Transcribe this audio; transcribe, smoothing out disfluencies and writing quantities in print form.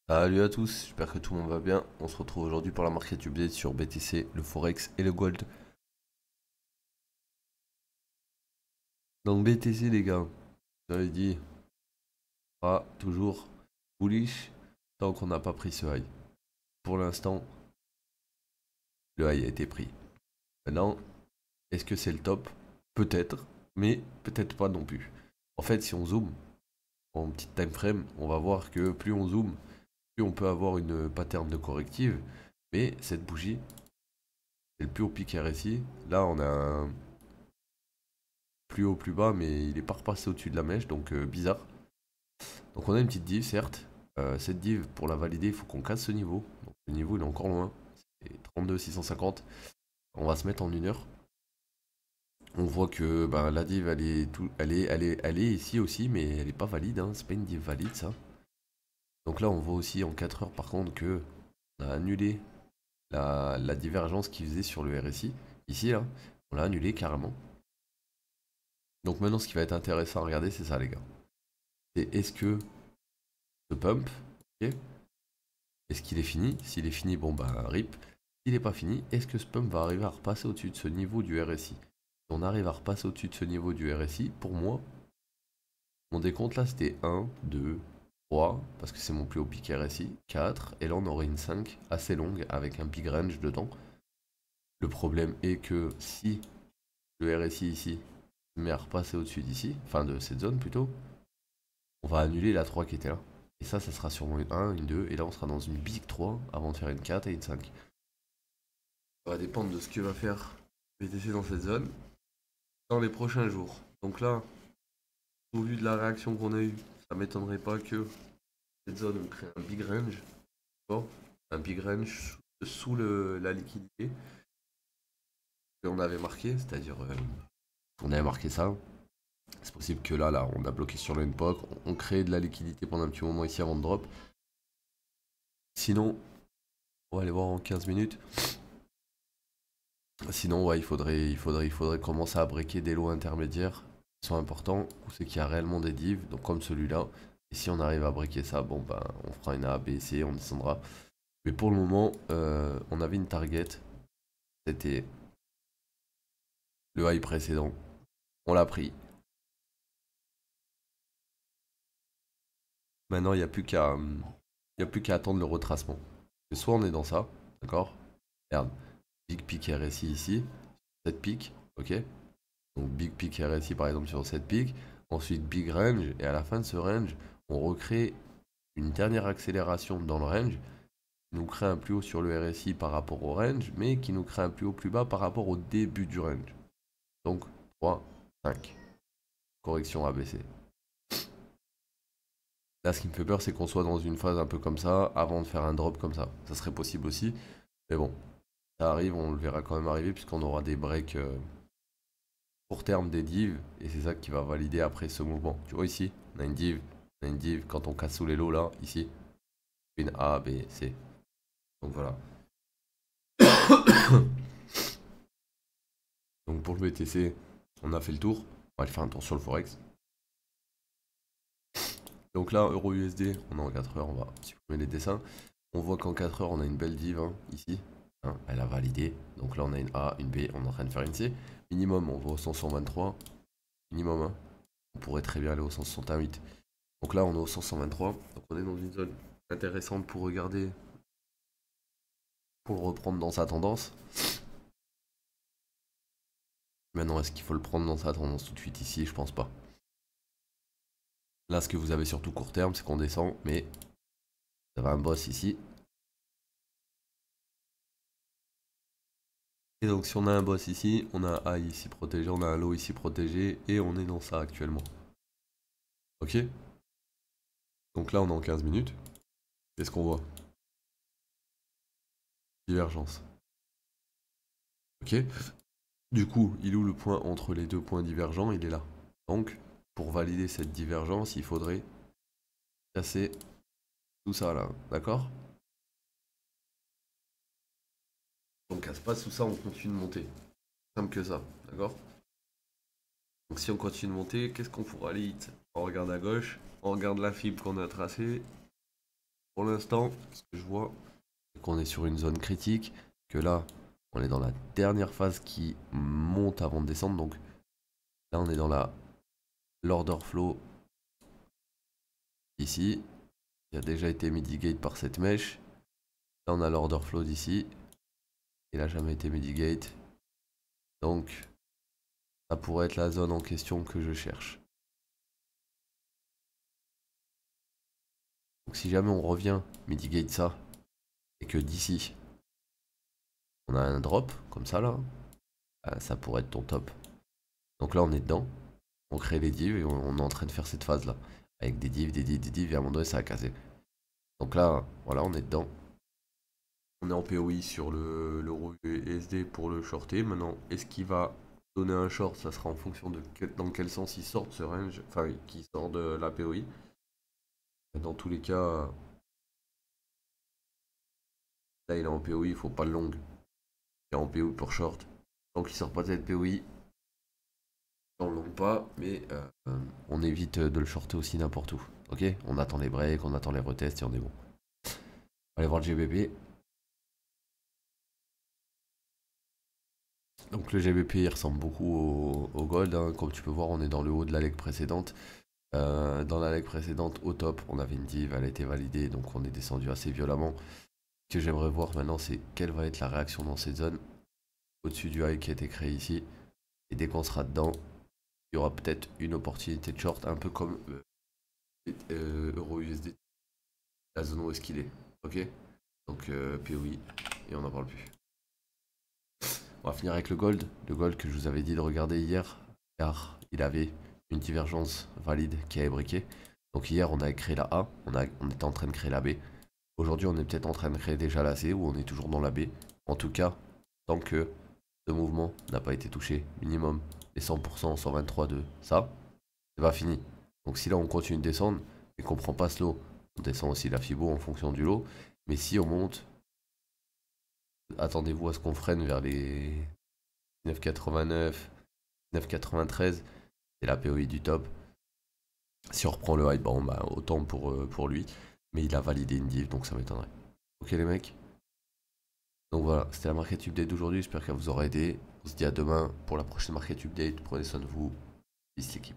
Salut à tous, j'espère que tout le monde va bien. On se retrouve aujourd'hui pour la market update sur BTC, le Forex et le Gold. Donc BTC les gars, j'avais dit, pas toujours bullish tant qu'on n'a pas pris ce high. Pour l'instant, le high a été pris. Maintenant, est-ce que c'est le top? Peut-être, mais peut-être pas non plus. En fait, si on zoome en petit time frame, on va voir que plus on zoome, plus on peut avoir une pattern de corrective. Mais cette bougie, c'est le plus haut pic RSI. Là, on a un plus haut, plus bas, mais il est pas repassé au-dessus de la mèche, donc bizarre. Donc on a une petite div, certes. Cette div, pour la valider, il faut qu'on casse ce niveau. Donc le niveau, il est encore loin. C'est 32 650. On va se mettre en 1 heure. On voit que ben, la div, elle est ici aussi, mais elle est pas valide. Hein. C'est pas une div valide, ça. Donc là, on voit aussi en 4 heures, par contre, que on a annulé la divergence qu'il faisait sur le RSI. Ici, là, on l'a annulé carrément. Donc maintenant, ce qui va être intéressant à regarder, c'est ça, les gars. C'est est-ce que ce pump, ok, est-ce qu'il est fini? S'il est fini, bon bah rip. S'il n'est pas fini, est-ce que ce pump va arriver à repasser au-dessus de ce niveau du RSI? Si on arrive à repasser au-dessus de ce niveau du RSI, pour moi, mon décompte là c'était 1, 2, 3, parce que c'est mon plus haut pic RSI, 4, et là on aurait une 5 assez longue avec un big range dedans. Le problème est que si le RSI ici se met à repasser au-dessus d'ici, enfin de cette zone plutôt, on va annuler la 3 qui était là. Et ça sera sûrement une 1, une 2, et là on sera dans une big 3 avant de faire une 4 et une 5. Ça va dépendre de ce que va faire BTC dans cette zone dans les prochains jours. Donc là, au vu de la réaction qu'on a eue, ça m'étonnerait pas que cette zone on crée un big range. Bon, un big range sous la liquidité qu'on avait marqué, c'est-à-dire qu'on avait marqué ça. C'est possible que là, on a bloqué sur le NPOC, on crée de la liquidité pendant un petit moment ici avant de drop. Sinon, on va aller voir en 15 minutes. Sinon, ouais, il faudrait commencer à breaker des lots intermédiaires qui sont importants, ou c'est qu'il y a réellement des divs, donc comme celui-là. Et si on arrive à breaker ça, bon ben, on fera une A, B, C, on descendra. Mais pour le moment, on avait une target, c'était le high précédent. On l'a pris. Maintenant, il n'y a plus qu'à attendre le retracement. Et soit on est dans ça, d'accord? Regarde, big peak RSI ici, cette pic, ok? Donc big peak RSI par exemple sur cette pic, ensuite big range, et à la fin de ce range, on recrée une dernière accélération dans le range, qui nous crée un plus haut sur le RSI par rapport au range, mais qui nous crée un plus haut plus bas par rapport au début du range. Donc 3, 5. Correction ABC. Là, ce qui me fait peur, c'est qu'on soit dans une phase un peu comme ça, avant de faire un drop comme ça. Ça serait possible aussi, mais bon, ça arrive, on le verra quand même arriver, puisqu'on aura des breaks court terme des divs, et c'est ça qui va valider après ce mouvement. Tu vois ici, on a une div, quand on casse sous les lots là, ici, une A, B, C. Donc voilà. Donc pour le BTC, on a fait le tour. On va aller faire un tour sur le Forex. Donc là, euro USD, on est en 4 heures, on va supprimer les dessins. On voit qu'en 4 heures, on a une belle div hein, ici. Hein, elle a validé. Donc là, on a une A, une B, on est en train de faire une C. Minimum, on va au 123. Minimum, hein. On pourrait très bien aller au 168. Donc là, on est au 123. Donc on est dans une zone intéressante pour regarder, pour le reprendre dans sa tendance. Maintenant, est-ce qu'il faut le prendre dans sa tendance tout de suite ici? Je pense pas. Là, ce que vous avez surtout court terme, c'est qu'on descend, mais vous avez un boss ici. Et donc, si on a un boss ici, on a un high ici protégé, on a un low ici protégé, et on est dans ça actuellement. Ok? Donc là, on est en 15 minutes. Qu'est-ce qu'on voit? Divergence. Ok? Du coup, il est où le point entre les deux points divergents? Il est là. Donc, pour valider cette divergence, il faudrait casser tout ça là, d'accord? On casse pas tout ça, on continue de monter. Simple que ça, d'accord? Donc si on continue de monter, qu'est-ce qu'on pourra aller hit? On regarde à gauche, on regarde la fibre qu'on a tracée. Pour l'instant, ce que je vois, c'est qu'on est sur une zone critique, que là, on est dans la dernière phase qui monte avant de descendre. Donc là, on est dans l'order flow ici, qui a déjà été mitigate par cette mèche. Là, on a l'order flow d'ici. Il n'a jamais été mitigate. Donc, ça pourrait être la zone en question que je cherche. Donc si jamais on revient mitigate ça, et que d'ici, on a un drop, comme ça là, ça pourrait être ton top. Donc là, on est dedans. On crée les divs et on est en train de faire cette phase là. Avec des divs, des divs, des divs, et à un moment donné, ça a casé. Donc là, voilà, on est dedans. On est en POI sur l'euro USD pour le shorter. Maintenant, est-ce qu'il va donner un short? Ça sera en fonction de dans quel sens il sort de ce range, enfin, qui sort de la POI. Dans tous les cas, là, il est en POI, il faut pas le long. Il est en POI pour short. Tant qu'il sort pas de cette POI, on le long pas, mais on évite de le shorter aussi n'importe où. Ok? On attend les breaks, on attend les retests et on est bon. Allez voir le GBP. Donc le GBP il ressemble beaucoup au gold, hein. Comme tu peux voir, on est dans le haut de la leg précédente. Dans la leg précédente, au top, on avait une div, elle a été validée, donc on est descendu assez violemment. Ce que j'aimerais voir maintenant, c'est quelle va être la réaction dans cette zone, au-dessus du high qui a été créé ici. Et dès qu'on sera dedans, il y aura peut-être une opportunité de short, un peu comme Euro USD, la zone où est-ce qu'il est. Ok? Donc POI, et on n'en parle plus. On va finir avec le gold que je vous avais dit de regarder hier, car il avait une divergence valide qui avait briqué. Donc hier on a créé la A, on était en train de créer la B. Aujourd'hui on est peut-être en train de créer déjà la C, ou on est toujours dans la B. En tout cas, tant que ce mouvement n'a pas été touché, minimum les 100%, 123 de ça, c'est pas fini. Donc si là on continue de descendre et qu'on prend pas ce lot, on descend aussi la Fibo en fonction du lot. Mais si on monte, attendez-vous à ce qu'on freine vers les 9,89, 9,93, c'est la POI du top. Si on reprend le high, bon bah autant pour lui. Mais il a validé une div, donc ça m'étonnerait. Ok les mecs? Donc voilà, c'était la market update d'aujourd'hui, j'espère qu'elle vous aura aidé. On se dit à demain pour la prochaine market update. Prenez soin de vous. Peace l'équipe.